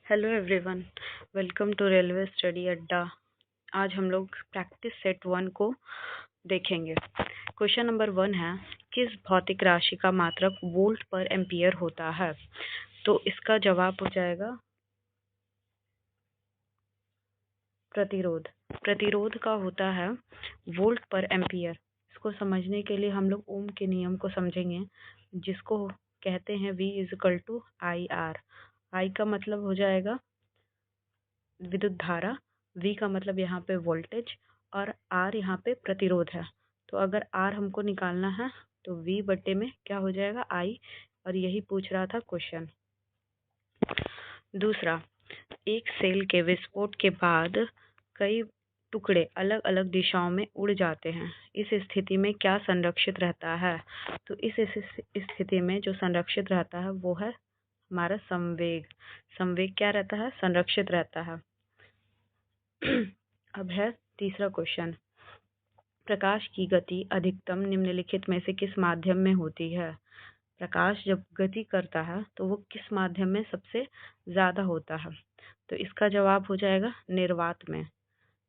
Hello everyone, welcome to railway study Adda. आज हम लोग प्रैक्टिस सेट 1 को देखेंगे। क्वेश्चन नंबर 1 है, किस भौतिक राशि का मात्रक वोल्ट पर एम्पियर होता है? तो इसका जवाब हो जाएगा प्रतिरोध। प्रतिरोध का होता है वोल्ट पर एम्पियर। इसको समझने के लिए हम लोग ओम के नियम को समझेंगे, जिसको कहते हैं V is to I R. I का मतलब हो जाएगा विद्युत धारा, V का मतलब यहाँ पे वोल्टेज और R यहाँ पे प्रतिरोध है। तो अगर R हमको निकालना है तो V बटे में क्या हो जाएगा I, और यही पूछ रहा था क्वेश्चन। दूसरा, एक सेल के विस्फोट के बाद कई टुकड़े अलग अलग दिशाओं में उड़ जाते हैं। इस स्थिति में क्या संरक्षित रहता है? तो इस स्थिति में जो संरक्षित रहता है वो है हमारा संवेग। संवेग क्या रहता है? संरक्षित रहता है। अब है तीसरा क्वेश्चन, प्रकाश की गति अधिकतम निम्नलिखित में से किस माध्यम में होती है? प्रकाश जब गति करता है तो वो किस माध्यम में सबसे ज्यादा होता है? तो इसका जवाब हो जाएगा निर्वात में।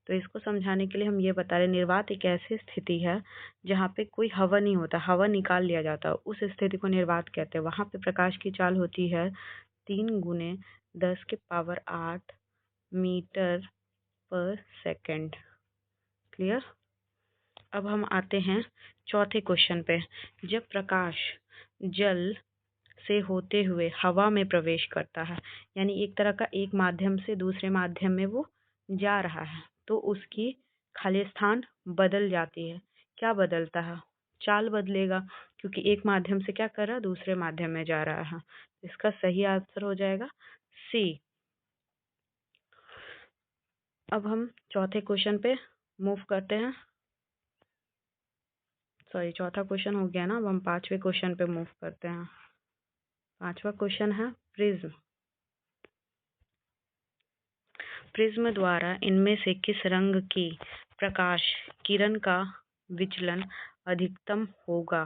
तो इसको समझाने के लिए हम ये बता रहे, निर्वात एक ऐसी स्थिति है जहाँ पे कोई हवा नहीं होता, हवा निकाल लिया जाता है, उस स्थिति को निर्वात कहते हैं। वहां पे प्रकाश की चाल होती है 3 × 10⁸ मीटर पर सेकेंड। क्लियर? अब हम आते हैं चौथे क्वेश्चन पे। जब प्रकाश जल से होते हुए हवा में प्रवेश करता है, यानी एक तरह का एक माध्यम से दूसरे माध्यम में वो जा रहा है, तो उसकी खाली स्थान बदल जाती है। क्या बदलता है? चाल बदलेगा, क्योंकि एक माध्यम से क्या कर रहा है, दूसरे माध्यम में जा रहा है। इसका सही आंसर हो जाएगा सी। अब हम चौथे क्वेश्चन पे मूव करते हैं। सॉरी, चौथा क्वेश्चन हो गया ना। अब हम पांचवें क्वेश्चन पे मूव करते हैं। पांचवा क्वेश्चन है प्रिज्म। प्रिज्म द्वारा इनमें से किस रंग की प्रकाश किरण का विचलन अधिकतम होगा?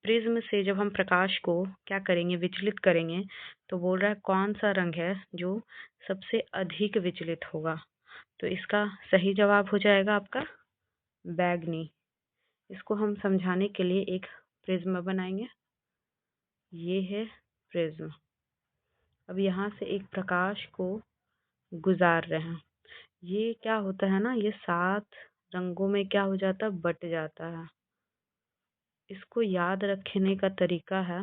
प्रिज्म से जब हम प्रकाश को क्या करेंगे, विचलित करेंगे, तो बोल रहा है कौन सा रंग है जो सबसे अधिक विचलित होगा? तो इसका सही जवाब हो जाएगा आपका बैगनी। इसको हम समझाने के लिए एक प्रिज्म बनाएंगे। ये है प्रिज्म। अब यहाँ से एक प्रकाश को गुजार रहे हैं। ये क्या होता है ना, ये 7 रंगों में क्या हो जाता है, बट जाता है। इसको याद रखने का तरीका है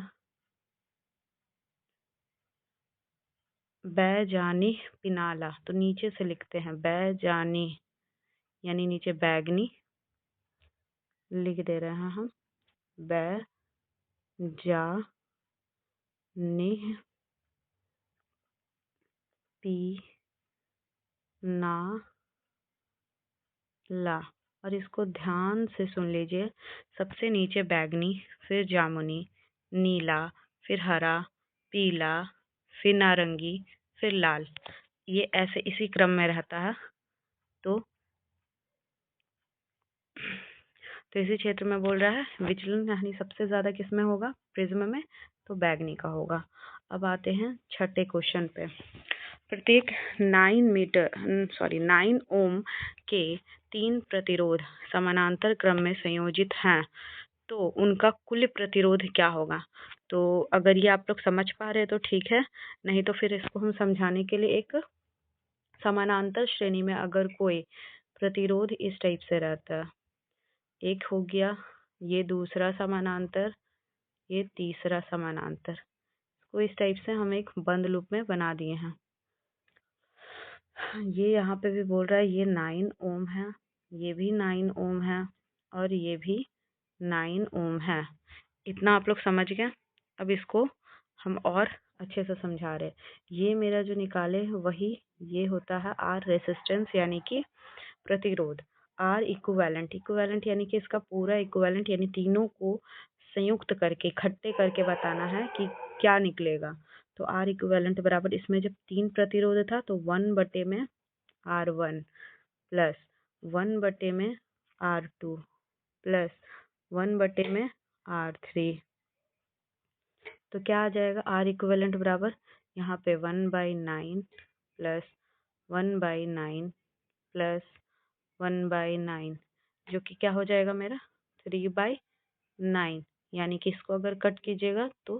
बैजानी पिनाला। तो नीचे से लिखते हैं बैजानी, यानी नीचे बैगनी लिख दे रहे हैं हम। बैजानी पिनाला। और इसको ध्यान से सुन लीजिए। सबसे नीचे बैगनी, फिर जामुनी, नीला, फिर हरा, पीला, फिर नारंगी, फिर लाल। ये ऐसे इसी क्रम में रहता है। तो इसी क्षेत्र में बोल रहा है विचलन यानी सबसे ज्यादा किसमें होगा, प्रिज्म में, तो बैगनी का होगा। अब आते हैं छठे क्वेश्चन पे। प्रत्येक 9 ओम के 3 प्रतिरोध समानांतर क्रम में संयोजित हैं, तो उनका कुल प्रतिरोध क्या होगा? तो अगर ये आप लोग समझ पा रहे हैं तो ठीक है, नहीं तो फिर इसको हम समझाने के लिए एक समानांतर श्रेणी में अगर कोई प्रतिरोध इस टाइप से रहता है, एक हो गया, ये दूसरा समानांतर, ये तीसरा समानांतर, इसको इस टाइप से हम एक बंद लूप में बना दिए हैं। ये यहाँ पे भी बोल रहा है ये 9 ओम है, ये भी 9 ओम है, और ये भी 9 ओम है। इतना आप लोग समझ गए। अब इसको हम और अच्छे से समझा रहे। ये मेरा जो निकाले वही ये होता है आर रेसिस्टेंस, यानी कि प्रतिरोध। आर इक्विवेलेंट, इक्विवेलेंट यानी कि इसका पूरा इक्विवेलेंट, यानी तीनों को संयुक्त करके इकट्ठे करके बताना है कि क्या निकलेगा। तो आर इक्विवेलेंट बराबर, इसमें जब 3 प्रतिरोध था तो 1 बटे में R1 प्लस 1 बटे में R2 प्लस 1 बटे में R3। तो क्या आ जाएगा, आर इक्विवेलेंट बराबर यहाँ पे 1/9 प्लस 1/9 प्लस 1/9 जो कि क्या हो जाएगा मेरा 3/9, यानी कि इसको अगर कट कीजिएगा तो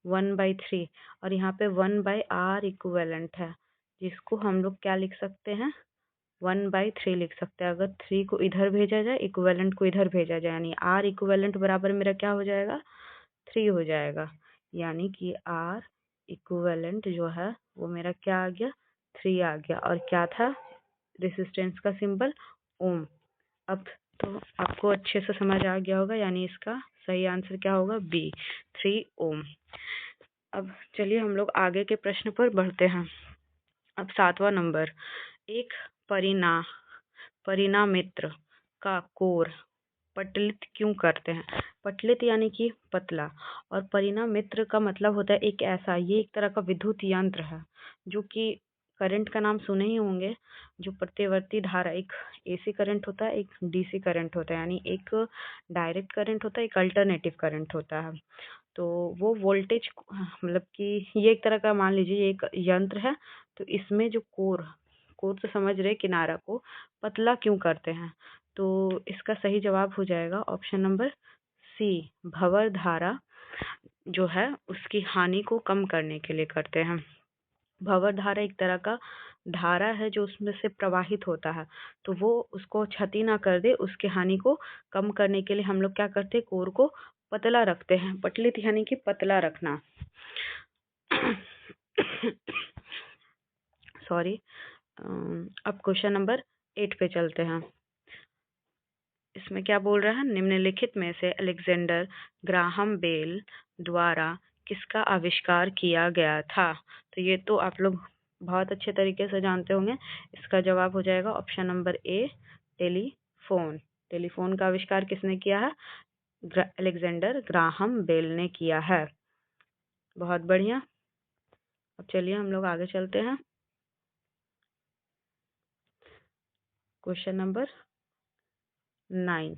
1/3, और यहाँ पे 1/r इक्विवेलेंट है, जिसको हम लोग क्या लिख सकते हैं 1/3 लिख सकते हैं। अगर 3 को इधर भेजा जाए, इक्विवेलेंट को इधर भेजा जाए, यानी r इक्विवेलेंट बराबर मेरा क्या हो जाएगा 3 हो जाएगा, यानी कि r इक्विवेलेंट जो है वो मेरा क्या आ गया 3 आ गया। और क्या था रेसिस्टेंस का सिंबल ओम। अब तो आपको अच्छे से समझ आ गया होगा, यानी इसका सही आंसर क्या होगा बी 3 ओम। अब चलिए हम लोग आगे के प्रश्न पर बढ़ते हैं। अब 7वां नंबर, एक परिणामित्र का कोर पटलित क्यों करते हैं। पटलित यानी कि पतला, और परिणामित्र का मतलब होता है एक ऐसा, ये एक तरह का विद्युत यंत्र है जो कि करंट का नाम सुने ही होंगे, जो प्रतिवर्ती धारा, एक एसी करंट होता है, एक डीसी करंट होता है, यानी एक डायरेक्ट करंट होता है, एक अल्टरनेटिव करंट होता है। तो वो वोल्टेज मतलब कि ये एक तरह का मान लीजिए ये एक यंत्र है, तो इसमें जो कोर तो समझ रहे किनारा को पतला क्यों करते हैं, तो इसका सही जवाब हो जाएगा ऑप्शन नंबर सी, भंवर धारा जो है उसकी हानि को कम करने के लिए करते हैं। भंवर धारा एक तरह का धारा है जो उसमें से प्रवाहित होता है, तो वो उसको क्षति ना कर दे, उसकी हानि को कम करने के लिए हम लोग क्या करते हैं कोर को पतला रखते हैं। पतलित यानी कि पतला रखना। सॉरी। अब क्वेश्चन नंबर 8 पे चलते हैं। इसमें क्या बोल रहा है, निम्नलिखित में से अलेक्जेंडर ग्राहम बेल द्वारा किसका आविष्कार किया गया था। तो ये तो आप लोग बहुत अच्छे तरीके से जानते होंगे। इसका जवाब हो जाएगा option number A, telephone. Telephone का आविष्कार किसने किया है, अलेक्जेंडर ग्राहम बेल ने किया है। बहुत बढ़िया। अब चलिए हम लोग आगे चलते हैं। Question number 9।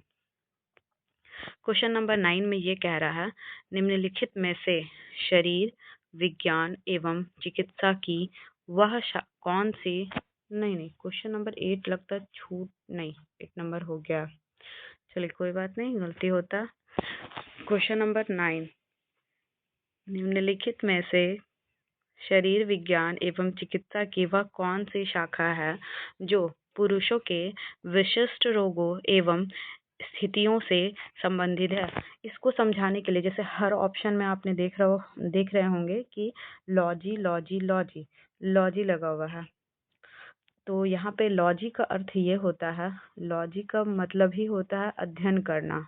क्वेश्चन नंबर 9 में ये कह रहा है, निम्नलिखित में से शरीर विज्ञान एवं चिकित्सा की वह कौन सी, नहीं क्वेश्चन नंबर 8 लगता है छूट, नहीं 8 नंबर हो गया, चलिए कोई बात नहीं, गलती होता। क्वेश्चन नंबर 9, निम्नलिखित में से शरीर विज्ञान एवं चिकित्सा की वह कौन सी शाखा है जो पुरुषों के विशिष्ट रोगों एवं स्थितियों से संबंधित है। इसको समझाने के लिए जैसे हर ऑप्शन में आपने देख रहे होंगे कि लॉजी लॉजी लॉजी लॉजी लगा हुआ है, तो यहाँ पे लॉजी का अर्थ ये होता है, लॉजी का मतलब ही होता है अध्ययन करना।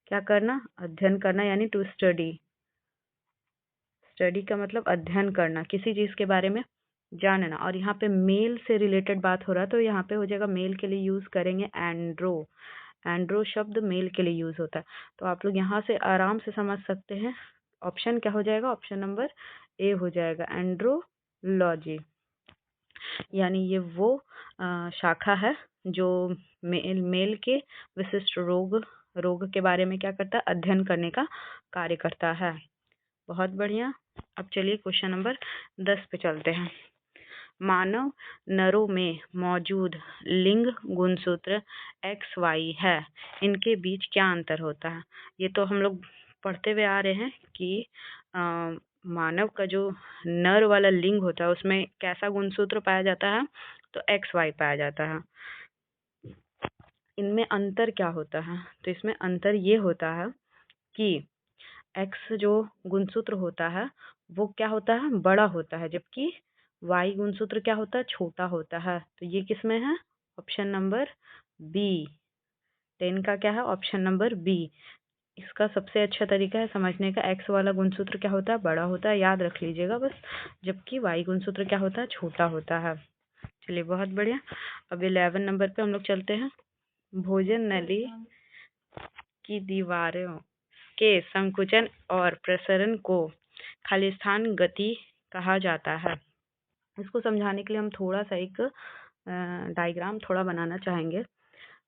क्या करना, अध्ययन करना, यानी टू स्टडी। स्टडी का मतलब अध्ययन करना, किसी चीज के बारे में जानना। और यहाँ पे मेल से रिलेटेड बात हो रहा है, तो यहाँ पे हो जाएगा मेल के लिए यूज करेंगे एंड्रो। एंड्रो शब्द मेल के लिए यूज होता है, तो आप लोग यहाँ से आराम से समझ सकते हैं ऑप्शन क्या हो जाएगा, ऑप्शन नंबर ए हो जाएगा एंड्रोलॉजी, यानी ये वो शाखा है जो मेल के विशिष्ट रोग के बारे में क्या करता है, अध्ययन करने का कार्य करता है। बहुत बढ़िया। अब चलिए क्वेश्चन नंबर 10 पे चलते हैं। मानव नरों में मौजूद लिंग गुणसूत्र XY है, इनके बीच क्या अंतर होता है। ये तो हम लोग पढ़ते हुए आ रहे हैं कि मानव का जो नर वाला लिंग होता है उसमें कैसा गुणसूत्र पाया जाता है, तो XY पाया जाता है। इनमें अंतर क्या होता है, तो इसमें अंतर ये होता है कि एक्स जो गुणसूत्र होता है वो क्या होता है, बड़ा होता है, जबकि वाई गुणसूत्र क्या होता है, छोटा होता है। तो ये किस में है, ऑप्शन नंबर बी। 10 का क्या है, ऑप्शन नंबर बी। इसका सबसे अच्छा तरीका है समझने का, एक्स वाला गुणसूत्र क्या होता है, बड़ा होता है, याद रख लीजिएगा बस, जबकि वाई गुणसूत्र क्या होता है, छोटा होता है। चलिए बहुत बढ़िया। अब 11 नंबर पे हम लोग चलते हैं। भोजन नली की दीवारों के संकुचन और प्रसरण को खालिस्तान गति कहा जाता है। इसको समझाने के लिए हम थोड़ा सा एक डायग्राम थोड़ा बनाना चाहेंगे।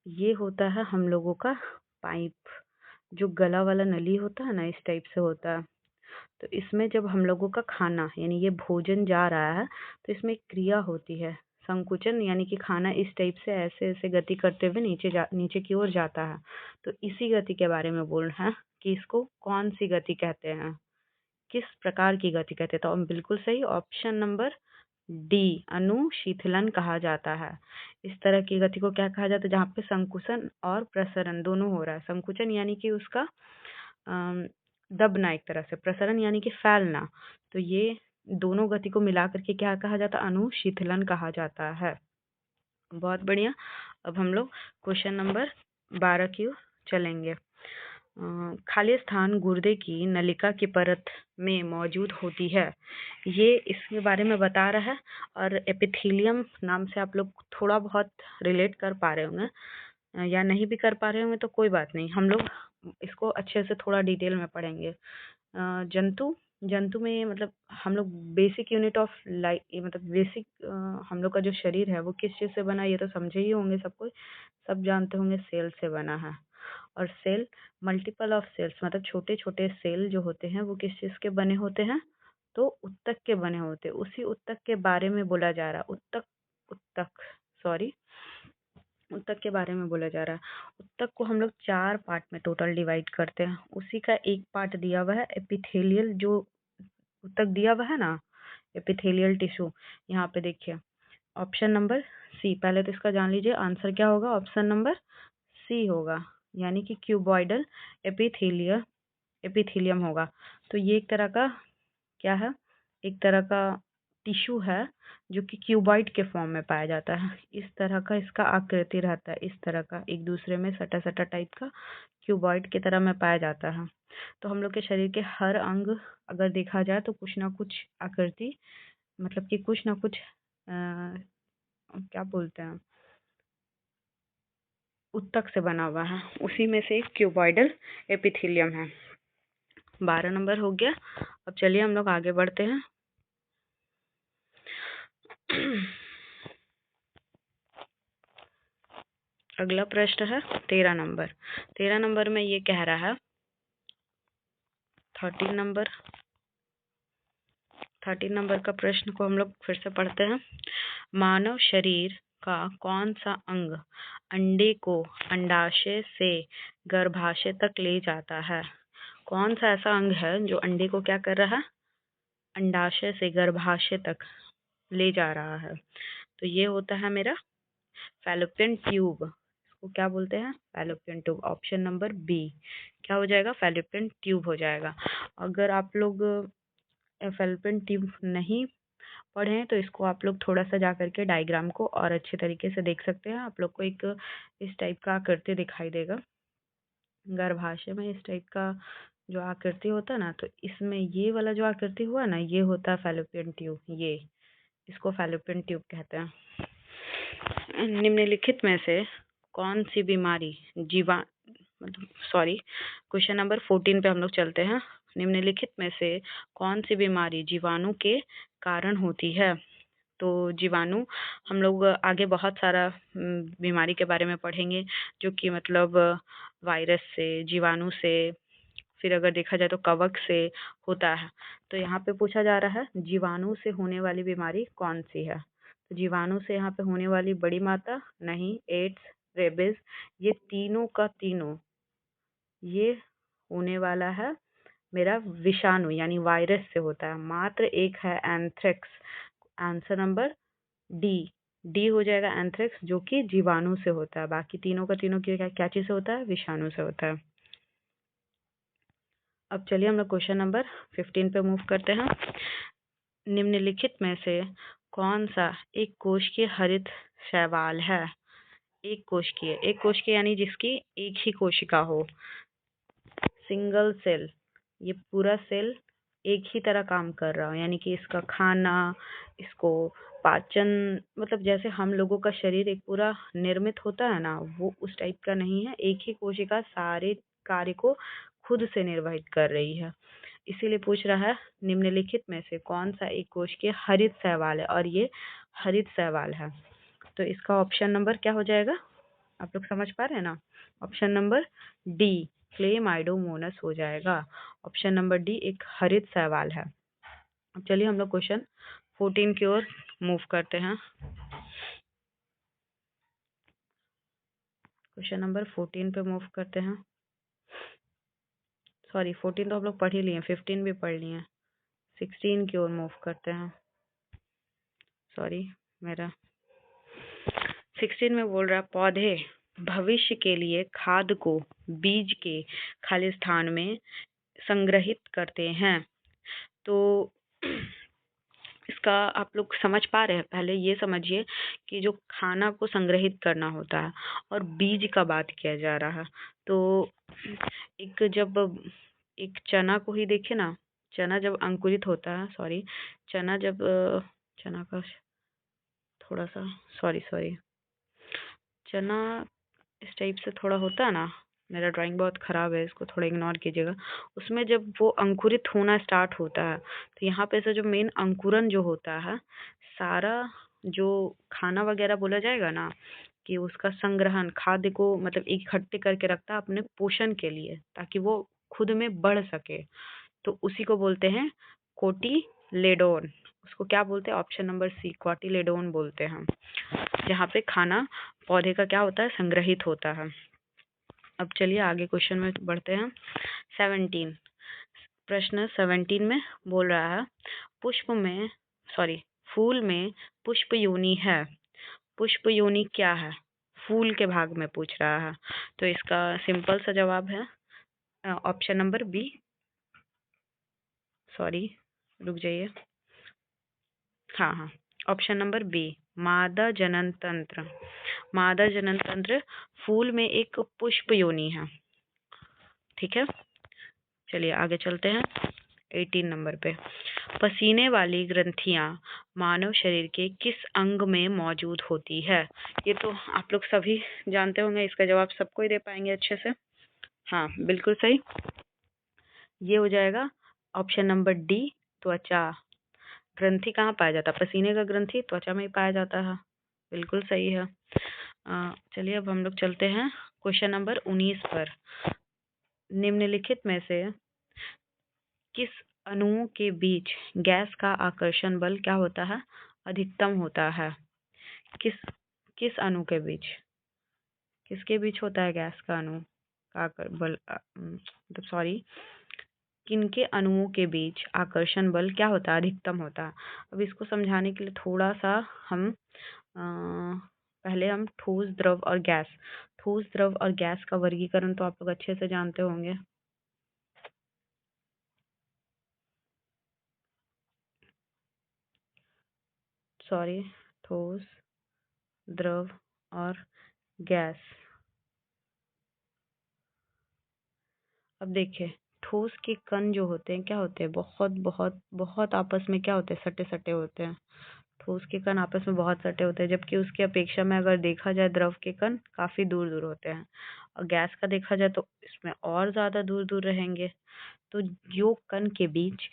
ये होता है हम लोगों का पाइप, जो गला वाला नली होता है ना, इस टाइप से होता है। तो इसमें जब हम लोगों का खाना यानी ये भोजन जा रहा है तो इसमें एक क्रिया होती है संकुचन, यानी कि खाना इस टाइप से ऐसे ऐसे गति करते हुए नीचे की ओर जाता है। तो इसी गति के बारे में बोल रहे हैं कि इसको कौन सी गति कहते हैं, किस प्रकार की गति कहते हैं। तो बिल्कुल सही ऑप्शन नंबर डी, अनुशीतलन कहा जाता है। इस तरह की गति को क्या कहा जाता है, जहाँ पे संकुचन और प्रसरण दोनों हो रहा है। संकुचन यानी कि उसका दबना एक तरह से, प्रसरण यानी कि फैलना। तो ये दोनों गति को मिला करके क्या कहा जाता है, अनुशीतलन कहा जाता है। बहुत बढ़िया। अब हम लोग क्वेश्चन नंबर 12 की ओर चलेंगे। खाली स्थान गुर्दे की नलिका की परत में मौजूद होती है। ये इसके बारे में बता रहा है और एपिथेलियम नाम से आप लोग थोड़ा बहुत रिलेट कर पा रहे होंगे, या नहीं भी कर पा रहे होंगे तो कोई बात नहीं, हम लोग इसको अच्छे से थोड़ा डिटेल में पढ़ेंगे। जंतु जंतु में मतलब हम लोग बेसिक यूनिट ऑफ लाइफ, मतलब बेसिक हम लोग का जो शरीर है वो किस चीज़ से बना है ये तो समझे ही होंगे, सबको सब जानते होंगे सेल से बना है। और सेल मल्टीपल ऑफ सेल्स, मतलब छोटे छोटे सेल जो होते हैं वो किस चीज़ के बने होते हैं, तो उत्तक के बने होते हैं। उसी उत्तक के बारे में बोला जा रहा है। उत्तक उत्तक सॉरी उत्तक के बारे में बोला जा रहा है। उत्तक को हम लोग 4 पार्ट में टोटल डिवाइड करते हैं। उसी का एक पार्ट दिया हुआ है एपिथेलियल, जो उत्तक दिया हुआ है ना, एपिथेलियल टिश्यू। यहाँ पे देखिए ऑप्शन नंबर सी, पहले तो इसका जान लीजिए आंसर क्या होगा, ऑप्शन नंबर सी होगा, यानी कि क्यूबॉइडल एपिथेलियम होगा। तो ये एक तरह का क्या है, एक तरह का टिश्यू है जो कि क्यूबॉइड के फॉर्म में पाया जाता है। इस तरह का इसका आकृति रहता है, इस तरह का एक दूसरे में सटा सटा टाइप का क्यूबॉइड की तरह में पाया जाता है। तो हम लोग के शरीर के हर अंग अगर देखा जाए तो कुछ ना कुछ आकृति, मतलब कि कुछ ना कुछ क्या बोलते हैं, उत्तक से बना हुआ है। उसी में से एक क्यूबॉइडल एपिथेलियम है। 12 नंबर हो गया। अब चलिए हम लोग आगे बढ़ते हैं। अगला प्रश्न है 13 नंबर। 13 नंबर में ये कह रहा है 13 नंबर का प्रश्न को हम लोग फिर से पढ़ते हैं। मानव शरीर का कौन सा अंग अंडे को अंडाशय से गर्भाशय तक ले जाता है? कौन सा ऐसा अंग है जो अंडे को क्या कर रहा है, अंडाशय से गर्भाशय तक ले जा रहा है? तो ये होता है मेरा फैलोपियन ट्यूब। इसको क्या बोलते हैं, fallopian tube. Option number B क्या हो जाएगा, फैलोपियन ट्यूब हो जाएगा। अगर आप लोग फैलोपियन ट्यूब नहीं पढ़े हैं तो इसको आप लोग थोड़ा सा जा करके डायग्राम को और अच्छे तरीके से देख सकते हैं। आप लोग को एक इस टाइप का आकृति दिखाई देगा गर्भाशय में, इस टाइप का जो आकृति होता है ना, तो इसमें ये वाला जो आकृति हुआ ना, ये होता है फैलोपियन ट्यूब। ये इसको फैलोपियन ट्यूब कहते हैं। निम्नलिखित में से कौन सी बीमारी क्वेश्चन नंबर 14 पे हम लोग चलते हैं। निम्नलिखित में से कौन सी बीमारी जीवाणु के कारण होती है? तो जीवाणु हम लोग आगे बहुत सारा बीमारी के बारे में पढ़ेंगे, जो कि मतलब वायरस से, जीवाणु से, फिर अगर देखा जाए तो कवक से होता है। तो यहाँ पे पूछा जा रहा है जीवाणु से होने वाली बीमारी कौन सी है? तो जीवाणु से यहाँ पे होने वाली बड़ी माता नहीं, एड्स, रेबीज, ये तीनों का तीनों ये होने वाला है मेरा विषाणु यानी वायरस से होता है। मात्र एक है एंथ्रेक्स। आंसर नंबर डी हो जाएगा एंथ्रेक्स, जो कि जीवाणु से होता है। बाकी तीनों का तीनों की क्या चीज से होता है, विषाणु से होता है। अब चलिए हम लोग क्वेश्चन नंबर 15 पे मूव करते हैं। निम्नलिखित में से कौन सा एक कोशिकीय हरित शैवाल है? एक कोशिकीय यानी जिसकी एक ही कोशिका हो, सिंगल सेल, ये पूरा सेल एक ही तरह काम कर रहा हो, यानी कि इसका खाना, इसको पाचन, मतलब जैसे हम लोगों का शरीर एक पूरा निर्मित होता है ना, वो उस टाइप का नहीं है। एक ही कोशिका सारे कार्य को खुद से निर्वहित कर रही है। इसीलिए पूछ रहा है निम्नलिखित में से कौन सा एक कोशिकीय हरित शैवाल है, और ये हरित शैवाल है। तो इसका ऑप्शन नंबर क्या हो जाएगा, आप लोग समझ पा रहे हैं ना? ऑप्शन नंबर डी क्लेमाइडोमोनास हो जाएगा। ऑप्शन नंबर डी एक हरित शैवाल है। अब चलिए हम लोग क्वेश्चन 14 की ओर मूव करते हैं। क्वेश्चन नंबर 14 पे मूव करते हैं। सॉरी 14 तो हम लोग पढ़ ही लिए, 15 भी पढ़ लिए, 16 की ओर मूव करते हैं। सॉरी मेरा 16 में बोल रहा पौधे भविष्य के लिए खाद को बीज के खाली स्थान में संग्रहित करते हैं। तो इसका आप लोग समझ पा रहे हैं? पहले ये समझिए कि जो खाना को संग्रहित करना होता है और बीज का बात किया जा रहा है। तो जब एक चना को ही देखे ना, चना जब अंकुरित होता है, सॉरी चना जब चना का थोड़ा सा सॉरी चना इस टाइप से थोड़ा होता है ना, मेरा ड्राइंग बहुत ख़राब है, इसको थोड़ा इग्नोर कीजिएगा। उसमें जब वो अंकुरित होना स्टार्ट होता है तो यहाँ पे से जो मेन अंकुरन जो होता है, सारा जो खाना वगैरह बोला जाएगा ना कि उसका संग्रहण खाद्य को मतलब इकट्ठे करके रखता है अपने पोषण के लिए, ताकि वो खुद में बढ़ सके। तो उसी को बोलते हैं कोटिलेडोन। उसको क्या बोलते हैं? ऑप्शन नंबर सी कोटिलेडोन बोलते हैं, जहाँ पे खाना पौधे का क्या होता है? संग्रहित होता है। अब चलिए आगे क्वेश्चन में बढ़ते हैं। 17 प्रश्न 17 में बोल रहा है फूल में पुष्प योनि है। पुष्प योनि क्या है? फूल के भाग में पूछ रहा है। तो इसका सिंपल सा जवाब है ऑप्शन नंबर बी। सॉरी रुक जाइए, हाँ ऑप्शन नंबर बी मादा जनन तंत्र। मादा जनन तंत्र फूल में एक पुष्प योनि है। ठीक है, चलिए आगे चलते हैं 18 नंबर पे। पसीने वाली ग्रंथियां मानव शरीर के किस अंग में मौजूद होती है? ये तो आप लोग सभी जानते होंगे, इसका जवाब सबको ही दे पाएंगे अच्छे से। हाँ बिल्कुल सही, ये हो जाएगा ऑप्शन नंबर डी त्वचा। ग्रंथि कहाँ पाया जाता है? पसीने का ग्रंथि त्वचा में ही पाया जाता है। बिल्कुल सही है। चलिए अब हम लोग चलते हैं क्वेश्चन नंबर 19 पर। निम्नलिखित में से किस अणुओं के बीच गैस का आकर्षण बल क्या होता है? अधिकतम होता है। किस अणु के बीच, किसके बीच होता है गैस का अणु का बल? मतलब सॉरी, किनके अणुओं के बीच आकर्षण बल क्या होता है? अधिकतम होता है। अब इसको समझाने के लिए थोड़ा सा हम पहले हम ठोस द्रव और गैस का वर्गीकरण तो आप लोग अच्छे से जानते होंगे। सॉरी, ठोस द्रव और गैस। अब देखिए ठोस के कण जो होते हैं क्या होते हैं? बहुत बहुत बहुत आपस में क्या होते हैं? सटे सटे होते हैं। ठोस के कण आपस में बहुत सटे होते हैं, जबकि उसकी अपेक्षा में अगर देखा जाए द्रव के कण काफी दूर दूर होते हैं, और गैस का देखा जाए तो इसमें और ज्यादा दूर दूर रहेंगे। तो जो कण के बीच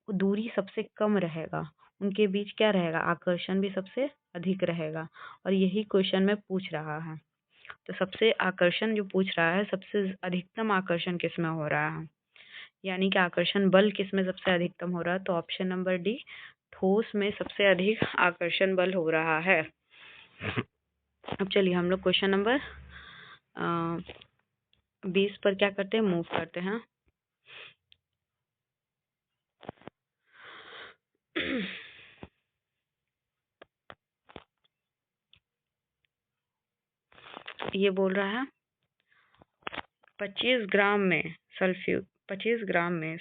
दूरी सबसे कम रहेगा, उनके बीच क्या रहेगा? आकर्षण भी सबसे अधिक रहेगा। और यही क्वेश्चन में पूछ रहा है। तो सबसे आकर्षण जो पूछ रहा है, सबसे अधिकतम आकर्षण किस में हो रहा है, यानी कि आकर्षण बल किस में सबसे अधिकतम हो रहा है? तो ऑप्शन नंबर डी ठोस में सबसे अधिक आकर्षण बल हो रहा है। अब चलिए हम लोग क्वेश्चन नंबर 20 पर क्या करते हैं? मूव करते हैं। ये बोल रहा है 25 ग्राम में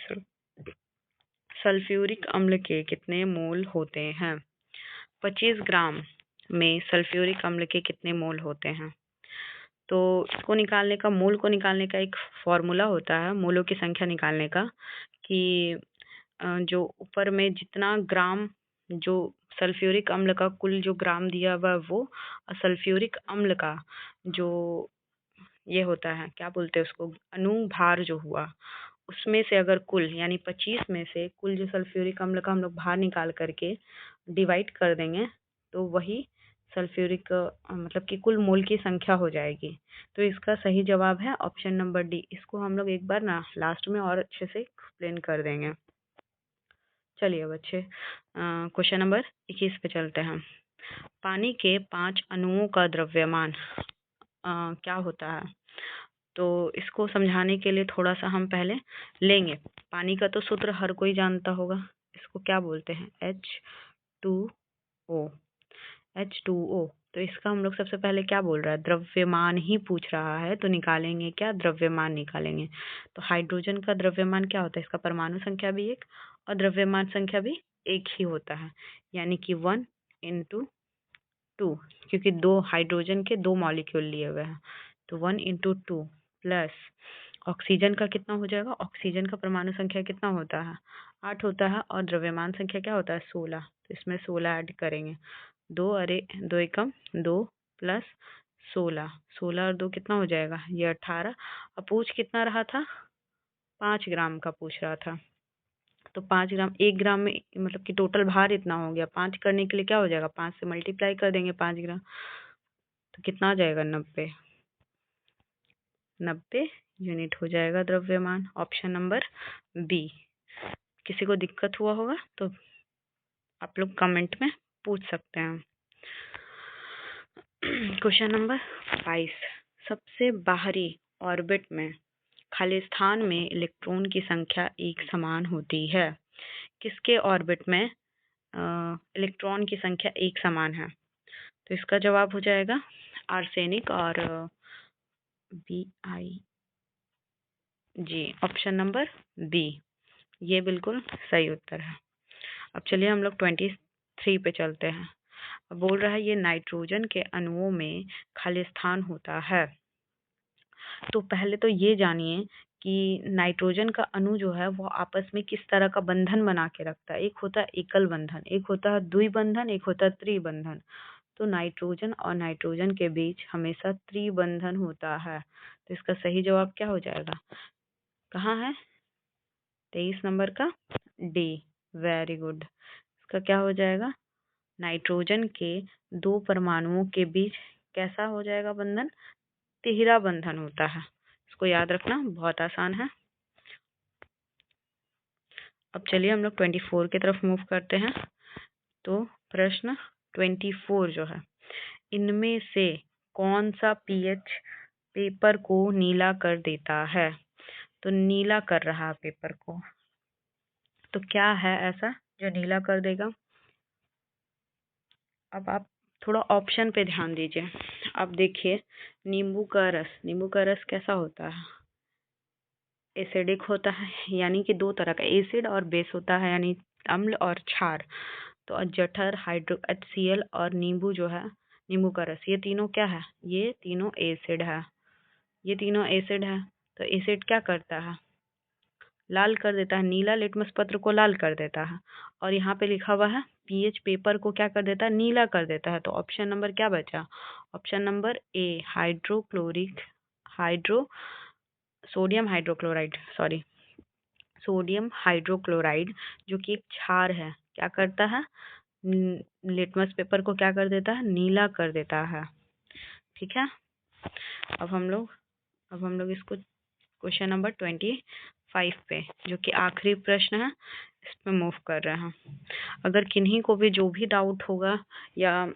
सल्फ्यूरिक अम्ल के कितने मोल होते हैं? 25 ग्राम में सल्फ्यूरिक अम्ल के कितने मोल होते हैं? तो इसको निकालने का, मोल को निकालने का एक फॉर्मूला होता है, मोलों की संख्या निकालने का, कि जो ऊपर में जितना ग्राम जो सल्फ्यूरिक अम्ल का कुल जो ग्राम दिया हुआ है वो, और सल्फ्यूरिक अम्ल का जो ये होता है क्या बोलते हैं उसको, अनुभार जो हुआ, उसमें से अगर कुल यानी 25 में से कुल जो सल्फ्यूरिक अम्ल का हम लोग भार निकाल करके डिवाइड कर देंगे तो वही सल्फ्यूरिक मतलब कि कुल मोल की संख्या हो जाएगी। तो इसका सही जवाब है ऑप्शन नंबर डी। इसको हम लोग एक बार ना लास्ट में और अच्छे से एक्सप्लेन कर देंगे। चलिए बच्चे क्वेश्चन नंबर 21 पे चलते हैं। पानी के 5 अणुओं का द्रव्यमान क्या होता है? तो इसको समझाने के लिए थोड़ा सा हम पहले लेंगे। पानी का तो सूत्र हर कोई जानता होगा, इसको क्या बोलते हैं? H2O। H2O। तो इसका हम लोग सबसे पहले क्या बोल रहा है? द्रव्यमान ही पूछ रहा है, तो निकालेंगे क्या? द्रव्यमान निकालेंगे। तो हाइड्रोजन का द्रव्यमान क्या होता है? इसका परमाणु संख्या भी 1 और द्रव्यमान संख्या भी 1 ही होता है, यानी कि 1 इंटू 2, क्योंकि 2 हाइड्रोजन के 2 मॉलिक्यूल लिए हुए हैं, तो 1 इंटू 2 प्लस ऑक्सीजन का कितना हो जाएगा? ऑक्सीजन का परमाणु संख्या कितना होता है? 8 होता है और द्रव्यमान संख्या क्या होता है? 16। तो इसमें 16 ऐड करेंगे। 2 अरे 2 एकम 2 प्लस 16, 16 और 2 कितना हो जाएगा? ये 18। अब पूछ कितना रहा था? 5 ग्राम का पूछ रहा था। तो 5 ग्राम, 1 ग्राम में मतलब कि टोटल भार इतना हो गया। 5 करने के लिए क्या हो जाएगा? 5 से मल्टीप्लाई कर देंगे 5 ग्राम, तो कितना आ जाएगा? 90। 90 यूनिट हो जाएगा द्रव्यमान। Option number B. किसी को दिक्कत हुआ होगा तो आप लोग कमेंट में पूछ सकते हैं। Question number 22। सबसे बाहरी ऑर्बिट में खाली स्थान में इलेक्ट्रॉन की संख्या एक समान होती है? किसके ऑर्बिट में इलेक्ट्रॉन की संख्या एक समान है? तो इसका जवाब हो जाएगा आर्सेनिक और BI जी। ऑप्शन नंबर बी, ये बिल्कुल सही उत्तर है। अब चलिए हम लोग 23 पे चलते हैं। अब बोल रहा है ये नाइट्रोजन के अणुओं में खाली स्थान होता है। तो पहले तो ये जानिए कि नाइट्रोजन का अणु जो है वो आपस में किस तरह का बंधन बना के रखता है। एक होता है एकल बंधन, एक होता है द्विबंधन, एक होता है त्रिबंधन। तो नाइट्रोजन और नाइट्रोजन के बीच हमेशा त्रिबंधन होता है। तो इसका सही जवाब क्या हो जाएगा? कहाँ है? 23 नंबर का डी। Very good. इसका क्या हो जाएगा? नाइट्रोजन के 2 परमाणुओं के बीच कैसा हो जाएगा बंधन? तिहरा बंधन होता है। इसको याद रखना बहुत आसान है। अब चलिए हम लोग 24 की तरफ मूव करते हैं। तो प्रश्न 24 जो है, इनमें से कौन सा पीएच पेपर को नीला कर देता है? तो नीला कर रहा है पेपर को, तो क्या है ऐसा जो नीला कर देगा? अब आप थोड़ा ऑप्शन पे ध्यान दीजिए। अब देखिए, नींबू का रस, नींबू का रस कैसा होता है? एसिडिक होता है, यानी कि 2 तरह का एसिड और बेस होता है, यानी अम्ल और क्षार। तो जठर, हाइड्रो HCl और नींबू जो है, नींबू का रस, ये तीनों क्या है? ये तीनों एसिड है। ये तीनों एसिड है। तो एसिड क्या करता है? लाल कर देता है। नीला लिटमस पत्र को लाल कर देता है। और यहाँ पे लिखा हुआ है पीएच पेपर को क्या कर देता है? नीला कर देता है। तो ऑप्शन नंबर क्या बचा? Option number A, hydrochloric hydro sodium hydrochloride, sorry, sodium hydrochloride, जो कि एक क्षार है, क्या करता है? लिटमस पेपर को क्या कर देता है? नीला कर देता है। ठीक है। अब हम लोग इसको क्वेश्चन नंबर 25 पे, जो कि आखिरी प्रश्न है, इस पे मूव कर रहे हैं। अगर किन्हीं को भी जो भी डाउट होगा या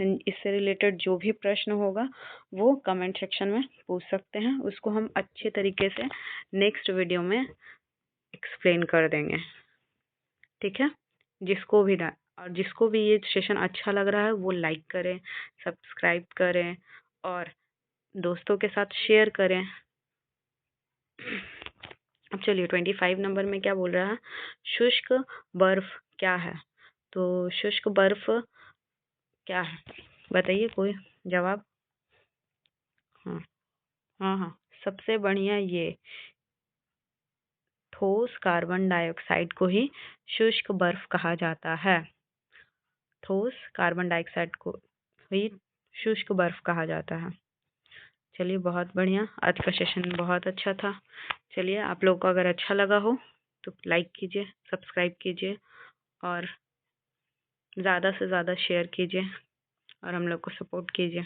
इससे रिलेटेड जो भी प्रश्न होगा वो कमेंट सेक्शन में पूछ सकते हैं। उसको हम अच्छे तरीके से नेक्स्ट वीडियो में एक्सप्लेन कर देंगे। ठीक है। जिसको भी और जिसको भी ये सेशन अच्छा लग रहा है वो लाइक करें, सब्सक्राइब करें और दोस्तों के साथ शेयर करें। अब चलिए 25 नंबर में क्या बोल रहा है? शुष्क बर्फ क्या है? तो शुष्क बर्फ क्या है? बताइए कोई जवाब। हाँ हाँ हाँ, सबसे बढ़िया ये ठोस कार्बन डाइऑक्साइड को ही शुष्क बर्फ कहा जाता है। ठोस कार्बन डाइऑक्साइड को ही शुष्क बर्फ कहा जाता है। चलिए बहुत बढ़िया, आज का सेशन बहुत अच्छा था। चलिए आप लोगों को अगर अच्छा लगा हो तो लाइक कीजिए, सब्सक्राइब कीजिए और ज़्यादा से ज़्यादा शेयर कीजिए। और हम लोग को सपोर्ट कीजिए।